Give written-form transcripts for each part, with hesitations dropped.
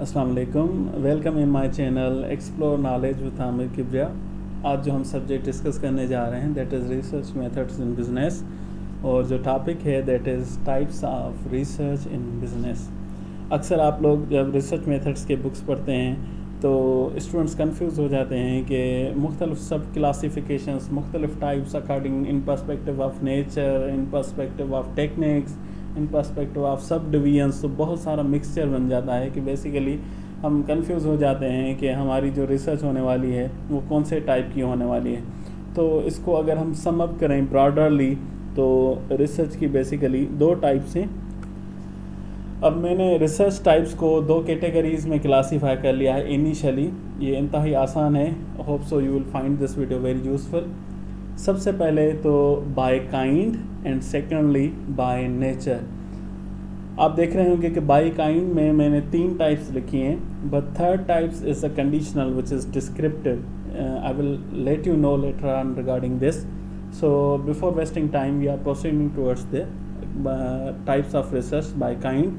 अस्सलाम वालेकुम, welcome in my channel explore knowledge with Aamir Kibria. आज जो हम सब्जेक्ट डिस्कस करने जा रहे हैं that is research methods in business, और जो टॉपिक है that is types of research in business. अक्सर आप लोग जब रिसर्च मेथड्स के बुक्स पढ़ते हैं तो स्टूडेंट्स कंफ्यूज हो जाते हैं कि मुख्तलिफ सब क्लासिफिकेशंस, मुख्तलिफ types according in perspective of nature, in perspective of techniques, in perspective of सब डिवीजन्स, तो बहुत सारा मिक्सचर बन जाता है कि बेसिकली हम कंफ्यूज हो जाते हैं कि हमारी जो रिसर्च होने वाली है वो कौन से टाइप की होने वाली है। तो इसको अगर हम सम अप करें ब्रॉडरली तो रिसर्च की बेसिकली दो टाइप्स हैं। अब मैंने रिसर्च टाइप्स को दो कैटेगरीज़ में क्लासीफाई कर लिया है इनिशियली। ये इंतहाई आसान है, hope so you will find this video very useful. सबसे पहले तो by kind and secondly by nature. आप देख रहे होंगे कि बाय काइंड में मैंने तीन टाइप्स लिखी हैं, but third types is a conditional which is descriptive. I will let you know later on regarding this. So before wasting time we are proceeding towards the types of research by kind.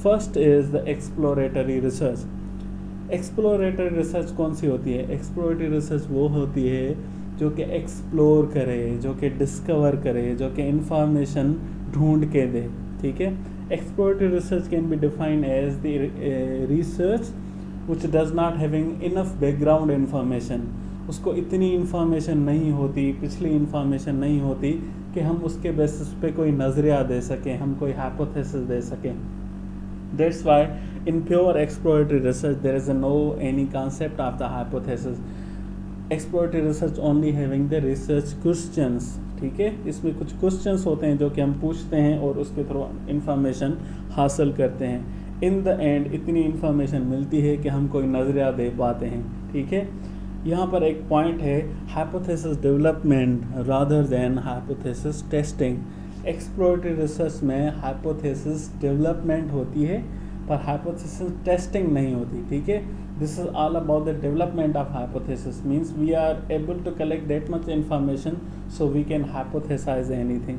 First is the exploratory research. Exploratory research कौन सी होती है? Exploratory research वो होती है जो कि explore करे, जो कि डिस्कवर करे, जो कि इंफॉर्मेशन ढूंढ के दे। ठीक है, exploratory research can be defined as the research which does not having enough background information. उसको इतनी इंफॉर्मेशन नहीं होती, पिछली इंफॉर्मेशन नहीं होती कि हम उसके बेसिस पे कोई नज़रिया दे सकें, हम कोई हाइपोथेसिस दे सकें। That's why in pure exploratory research there is no any concept of the hypothesis. Exploratory research only having the research questions. ठीक है, इसमें कुछ क्वेश्चंस होते हैं जो कि हम पूछते हैं और उसके थ्रू इंफॉर्मेशन हासिल करते हैं। इन द एंड इतनी इंफॉर्मेशन मिलती है कि हम कोई नज़रिया दे पाते हैं। ठीक है, यहाँ पर एक पॉइंट है hypothesis development rather than hypothesis testing. Exploratory research में हाइपोथेसिस डेवलपमेंट होती है पर हाइपोथेसिस टेस्टिंग नहीं होती। ठीक है, this is all about the development of hypothesis, means we are able to collect that much information so we can hypothesize anything.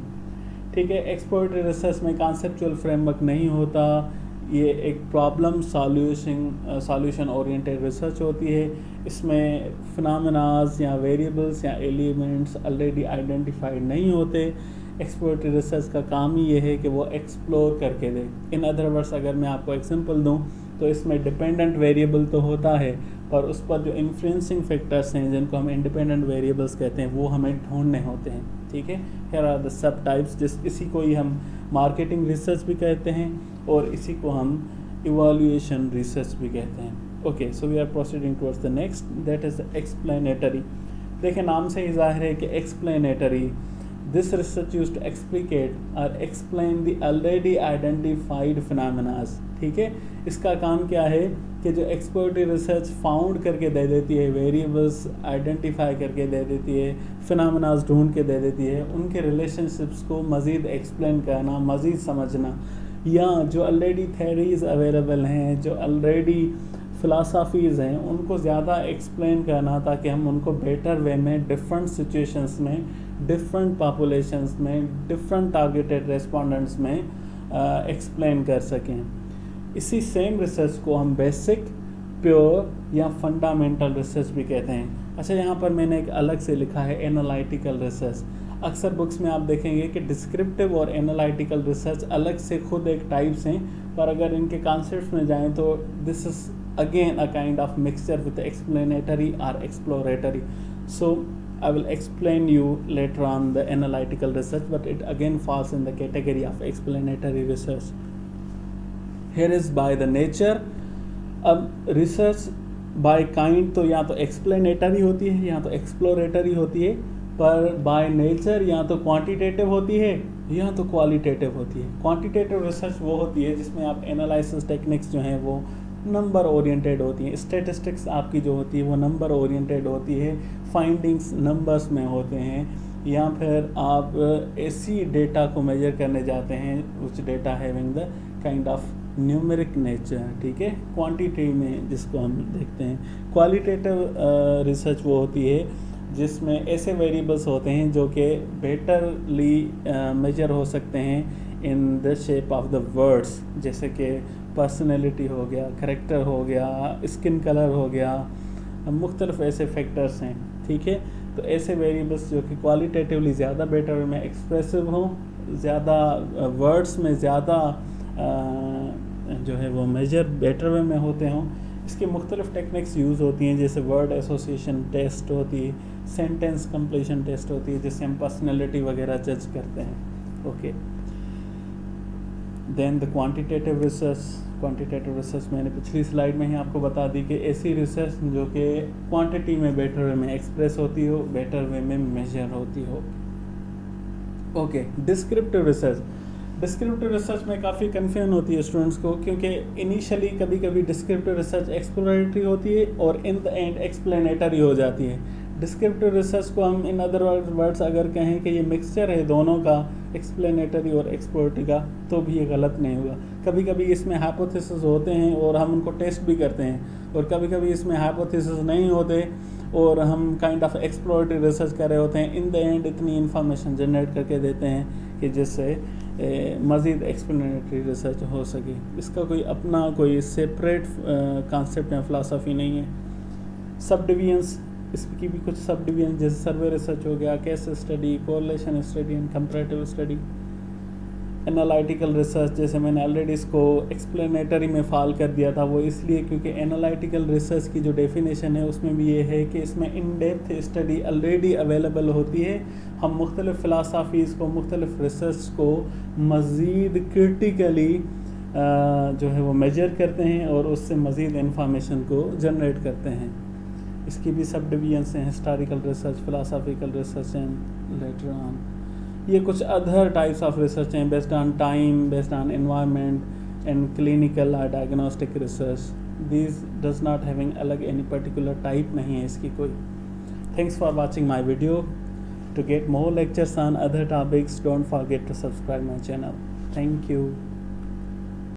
ठीक है, एक्सप्लोरेटरी रिसर्च में कॉन्सेप्चुअल फ्रेमवर्क नहीं होता, ये एक प्रॉब्लम सॉल्यूशन ओरिएंटेड रिसर्च होती है। इसमें फिनोमेनास या वेरिएबल्स या एलिमेंट्स ऑलरेडी आइडेंटिफाइड नहीं होते। एक्सप्लोरेटरी रिसर्च का काम ही ये है कि वो एक्सप्लोर करके दे। इन अदर वर्ड्स अगर मैं आपको एग्जांपल दूं तो इसमें डिपेंडेंट वेरिएबल तो होता है पर उस पर जो इन्फ्लुएंसिंग फैक्टर्स हैं जिनको हम इंडिपेंडेंट वेरिएबल्स कहते हैं वो हमें ढूंढने होते हैं। ठीक है, here are the subtypes. इसी को ही हम मार्केटिंग रिसर्च भी कहते हैं और इसी को हम इवैल्यूएशन रिसर्च भी कहते हैं। Okay, so we are proceeding towards the next, that is explanatory. देखिए, नाम से ही जाहिर है कि explanatory, this research used to explicate or explain the already identified phenomena। ठीक है, इसका काम क्या है कि जो एक्सप्लोरेटरी रिसर्च फाउंड करके दे देती है, वेरिएबल्स आइडेंटिफाई करके दे देती है, फिनोमेनास ढूंढ के दे देती है, उनके रिलेशनशिप्स को मज़ीद एक्सप्लेन करना, मज़ीद समझना, या जो ऑलरेडी थेरीज अवेलेबल हैं, जो ऑलरेडी फ़िलासफ़ीज़ हैं, उनको ज़्यादा एक्सप्लेन करना ताकि हम उनको बेटर वे में डिफरेंट सिचुएशंस में, डिफरेंट पॉपुलेशंस में, डिफरेंट टारगेटेड रेस्पोंडेंट्स में एक्सप्लेन कर सकें। इसी सेम रिसर्च को हम बेसिक, प्योर या फंडामेंटल रिसर्च भी कहते हैं। अच्छा, यहाँ पर मैंने एक अलग से लिखा है एनालिटिकल रिसर्च। अक्सर बुक्स में आप देखेंगे कि डिस्क्रिप्टिव और एनालिटिकल रिसर्च अलग से खुद एक टाइप्स हैं, पर अगर इनके कॉन्सेप्ट्स में जाएं तो this is again a kind of mixture with the explanatory or exploratory. So I will explain you later on the analytical research, but it again falls in the category of explanatory research. Here is by the nature. अब research by kind तो या तो explanatory होती है या तो exploratory होती है, पर by nature या तो quantitative होती है या तो qualitative होती है। quantitative research वो होती है जिसमें आप analysis techniques जो हैं वो नंबर ओरिएंटेड होती हैं, स्टेटिस्टिक्स आपकी जो होती है वो नंबर ओरिएंटेड होती है, फाइंडिंग्स नंबर्स में होते हैं, या फिर आप ऐसी डेटा को मेजर करने जाते हैं उस data having the kind of numeric nature. ठीक है, क्वांटिटी में जिसको हम देखते हैं। क्वालिटेटिव रिसर्च वो होती है जिसमें ऐसे वेरिएबल्स होते हैं जो कि बेटरली मेजर हो सकते हैं in the shape of the words, जैसे कि पर्सनैलिटी हो गया, करेक्टर हो गया, स्किन कलर हो गया, मुख्तलिफ ऐसे फैक्टर्स हैं, ठीक है। तो ऐसे वेरिएबल्स जो कि क्वालिटेटिवली ज़्यादा बेटर वे में एक्सप्रेसिव हों, ज़्यादा वर्ड्स में ज़्यादा जो है वो मेजर बेटर वे में होते हों, इसकी मुख्तलिफ टेक्निक्स यूज़ होती हैं, जैसे वर्ड एसोसिएशन टेस्ट होती है, सेंटेंस कंप्लीशन टेस्ट होती है, जिससे हम पर्सनैलिटी वगैरह जज करते हैं। Okay, then the quantitative research मैंने पिछली स्लाइड में ही आपको बता दी कि ऐसी रिसर्च जो कि क्वांटिटी में बेटर वे में एक्सप्रेस होती हो, बेटर वे में मेजर होती हो। ओके, डिस्क्रिप्टिव रिसर्च में काफ़ी कन्फ्यूजन होती है स्टूडेंट्स को, क्योंकि इनिशियली कभी कभी डिस्क्रिप्टिव रिसर्च एक्सप्लोरेटरी होती है और इन द एंड एक्सप्लेनेटरी हो जाती है। डिस्क्रिप्टिव रिसर्च को हम इन अदर वर्ड्स अगर कहें कि ये मिक्सचर है दोनों का, एक्सप्लेनेटरी और एक्सप्लोरेटरी का, तो भी ये गलत नहीं होगा। कभी कभी इसमें हाइपोथेसिस होते हैं और हम उनको टेस्ट भी करते हैं, और कभी कभी इसमें हाइपोथेसिस नहीं होते और हम काइंड ऑफ एक्सप्लोरेटरी रिसर्च कर रहे होते हैं। इन द एंड इतनी इन्फॉर्मेशन जनरेट करके देते हैं कि जिससे मज़ीद एक्सप्लेनेटरी रिसर्च हो सके। इसका कोई अपना कोई सेपरेट कॉन्सेप्ट या फ़िलासफ़ी नहीं है। सब डिवीजन्स, इसकी भी कुछ सब डिवीजन, जैसे सर्वे रिसर्च हो गया, case study, correlation study and comparative study. Analytical research, जैसे मैंने ऑलरेडी इसको एक्सप्लेनेटरी में फॉल कर दिया था, वो इसलिए क्योंकि एनालिटिकल रिसर्च की जो डेफिनेशन है उसमें भी ये है कि इसमें in depth study already available होती है। हम मुख्तलिफ फ़िलासफ़ीज़ को, मुख्तलिफ रिसर्च को मज़ीद क्रिटिकली जो है वो मेजर करते हैं और उससे मज़ीद इंफॉर्मेशन को जनरेट करते हैं। इसकी भी सब डिवीजन्स हैं, historical research, philosophical research and later on. ये कुछ अदर टाइप्स ऑफ रिसर्च हैं, based on time, based on environment and clinical और diagnostic research. This does not having अलग एनी पर्टिकुलर टाइप नहीं है इसकी कोई। Thanks for watching my video. To get more lectures on other topics, don't forget to subscribe my channel. Thank you.